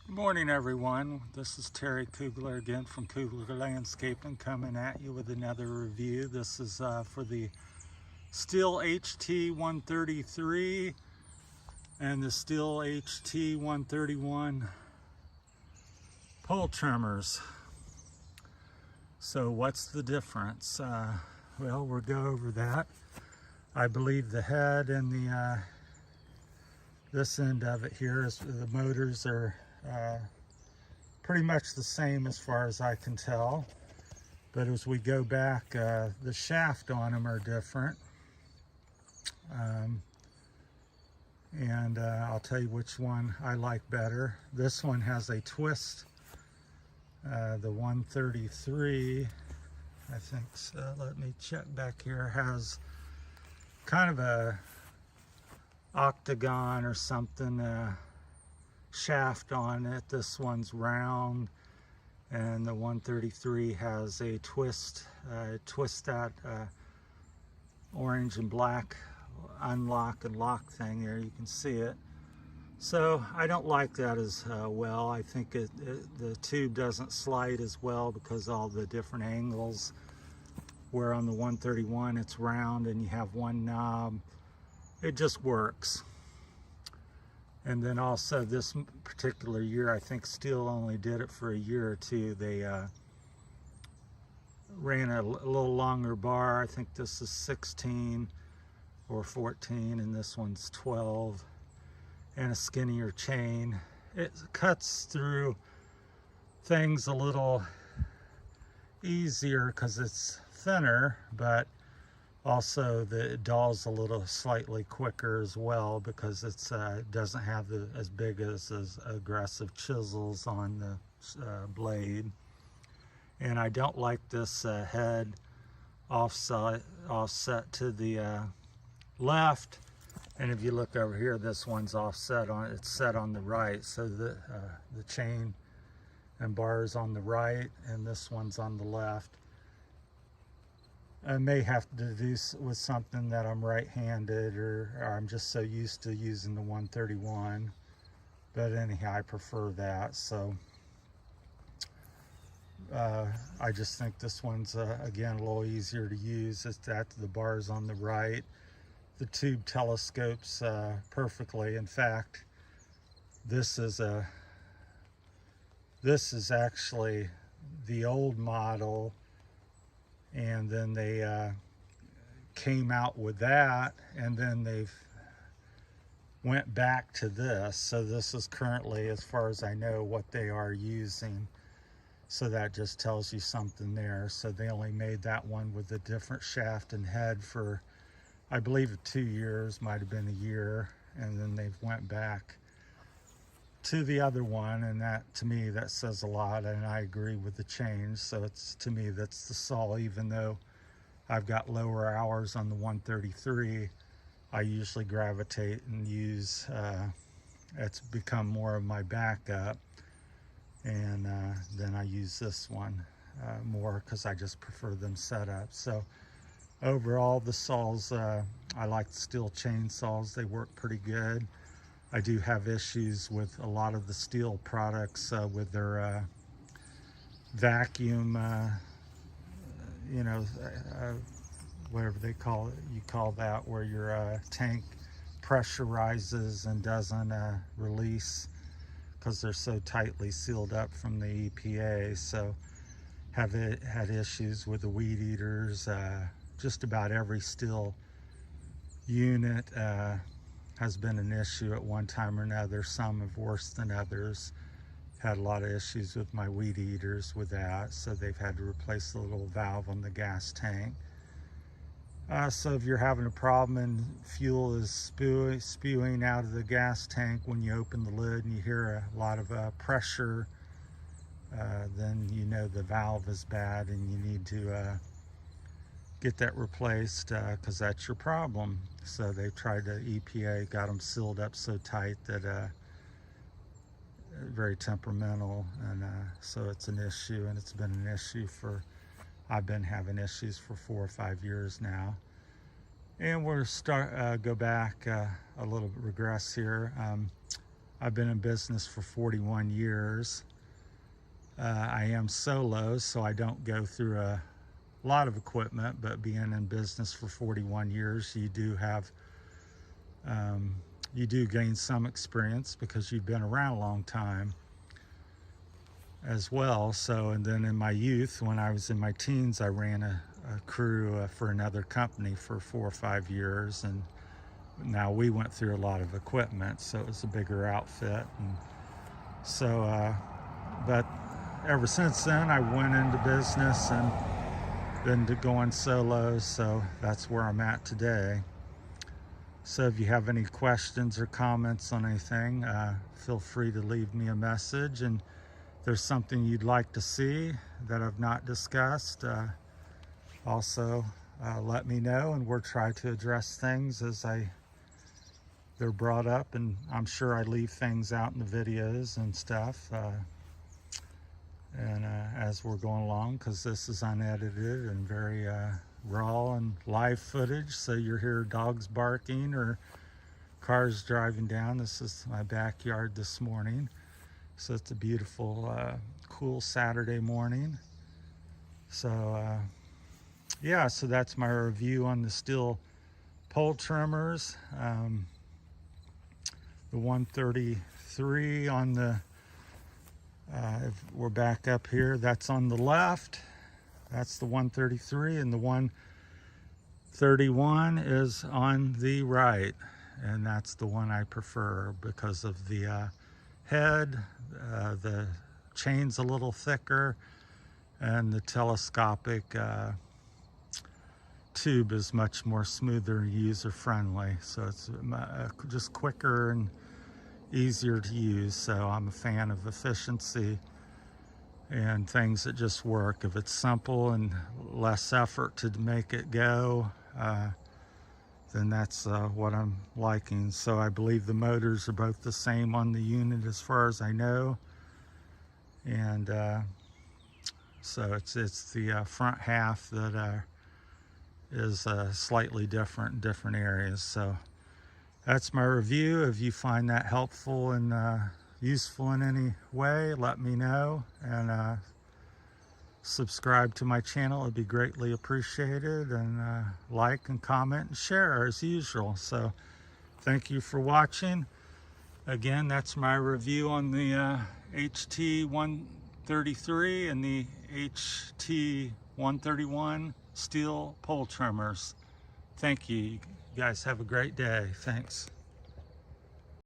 Good morning, everyone. This is Terry Koogler again from Koogler Landscaping, coming at you with another review. This is for the Stihl HT133 and the Stihl HT131 pole trimmers. So what's the difference? Well, we'll go over that. I believe the head and the this end of it here is the motors are pretty much the same as far as I can tell, but as we go back, the shaft on them are different, and I'll tell you which one I like better. This one has a twist. The 133, I think so. Let me check back here, has kind of a octagon or something shaft on it. This one's round, and the 133 has a twist. Twist that orange and black unlock and lock thing there. You can see it. So I don't like that as well. I think the tube doesn't slide as well because all the different angles, where on the 131 it's round and you have one knob. It just works. And then also this particular year, I think Stihl only did it for a year or two. They ran a little longer bar. I think this is 16 or 14 and this one's 12, and a skinnier chain. It cuts through things a little easier because it's thinner, but also it dulls a little slightly quicker as well because it's doesn't have as big as aggressive chisels on the blade. And I don't like this head offset to the left. And if you look over here, this one's offset on, it's set on the right, so the chain and bar is on the right and this one's on the left. I may have to do with something that I'm right-handed, or I'm just so used to using the 131. But anyhow, I prefer that. So I just think this one's again a little easier to use. It's that the bar's on the right. The tube telescopes perfectly. In fact, this is actually the old model. And then they came out with that, and then they've went back to this. So this is currently, as far as I know, what they are using. So that just tells you something there. So they only made that one with a different shaft and head for, I believe, 2 years, might have been a year, and then they've went back to the other one, and that, to me, that says a lot, and I agree with the change. So it's, to me, that's the Saul. Even though I've got lower hours on the 133, I usually gravitate and use, it's become more of my backup, and then I use this one more because I just prefer them set up. So overall, the saws, I like the Stihl chainsaws. They work pretty good. I do have issues with a lot of the Stihl products with their vacuum, whatever they call it, you call that, where your tank pressurizes and doesn't release because they're so tightly sealed up from the EPA. So have had issues with the weed eaters. Just about every Stihl unit has been an issue at one time or another. Some have worse than others. Had a lot of issues with my weed eaters with that, so they've had to replace the little valve on the gas tank. So if you're having a problem and fuel is spewing out of the gas tank when you open the lid and you hear a lot of pressure, then you know the valve is bad and you need to get that replaced because that's your problem. So they tried to, EPA got them sealed up so tight that very temperamental, and so it's an issue, and it's been an issue for, I've been having issues for 4 or 5 years now. And we're go back a little regress here. I've been in business for 41 years. I am solo, so I don't go through a lot of equipment, but being in business for 41 years, you do gain some experience because you've been around a long time as well. So, and then in my youth, when I was in my teens, I ran a crew for another company for 4 or 5 years, and now we went through a lot of equipment, so it was a bigger outfit. And so, but ever since then, I went into business and been going solo, so that's where I'm at today. So if you have any questions or comments on anything, feel free to leave me a message. And if there's something you'd like to see that I've not discussed, also let me know, and we'll try to address things as they're brought up. And I'm sure I leave things out in the videos and stuff, and as we're going along, because this is unedited and very raw and live footage. So you'll hear dogs barking or cars driving down. This is my backyard this morning. So it's a beautiful, cool Saturday morning. So yeah, so that's my review on the Stihl pole trimmers. The 133 on the, if we're back up here, that's on the left. That's the 133, and the 131 is on the right, and that's the one I prefer because of the head. The chain's a little thicker, and the telescopic tube is much more smoother and user-friendly, so it's just quicker and easier to use. So I'm a fan of efficiency and things that just work. If it's simple and less effort to make it go, then that's what I'm liking. So I believe the motors are both the same on the unit as far as I know, and so it's the front half that is slightly different in different areas. So that's my review. If you find that helpful and useful in any way, let me know, and subscribe to my channel. It'd be greatly appreciated, and like and comment and share as usual. So thank you for watching. Again, that's my review on the HT133 and the HT131 Stihl pole trimmers. Thank you. You guys have a great day. Thanks.